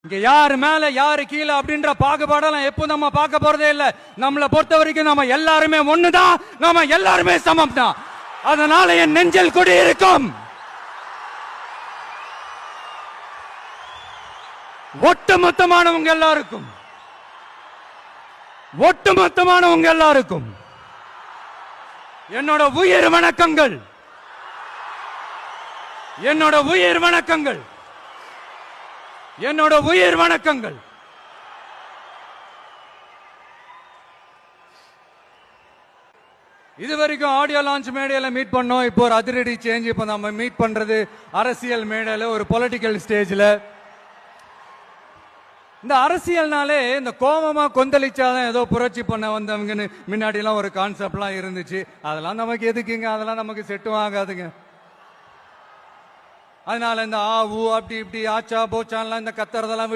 இங்க யாரு மேல யாரு கீழே அப்படின்ற பாகுபாடெல்லாம் எப்போ நம்ம பார்க்க போறதே இல்ல. நம்மளை பொறுத்த வரைக்கும் நம்ம எல்லாருமே ஒண்ணுதான், நம்ம எல்லாருமே சமம் தான். அதனால என் நெஞ்சில் குடி இருக்கும் ஒட்டுமொத்தமானவங்க எல்லாருக்கும், ஒட்டுமொத்தமானவங்க எல்லாருக்கும் என்னோட உயிர் வணக்கங்கள், என்னோட உயிர் வணக்கங்கள், என்னோட உயிர் வணக்கங்கள். இதுவரைக்கும் ஆடியோ லான்ச் மேடையில மீட் பண்ணோம். இப்போ ஒரு அதிரடி சேஞ்ச். இப்போ நம்ம மீட் பண்றது அரசியல் மேடையில, ஒரு பொலிட்டிக்கல் ஸ்டேஜ்ல. இந்த அரசியல்னாலே இந்த கோபமா கொந்தளிச்சாதான் ஏதோ புரட்சி பண்ண வந்தவங்கன்னு முன்னாடி எல்லாம் ஒரு கான்செப்ட்லாம் இருந்துச்சு. அதெல்லாம் நமக்கு எதுக்குங்க, அதெல்லாம் நமக்கு செட்டும் ஆகாதுங்க. அதனால இந்த ஆ ஊ அப்படி இப்படி ஆச்சா போச்சான்லாம் இந்த கத்துறதெல்லாம்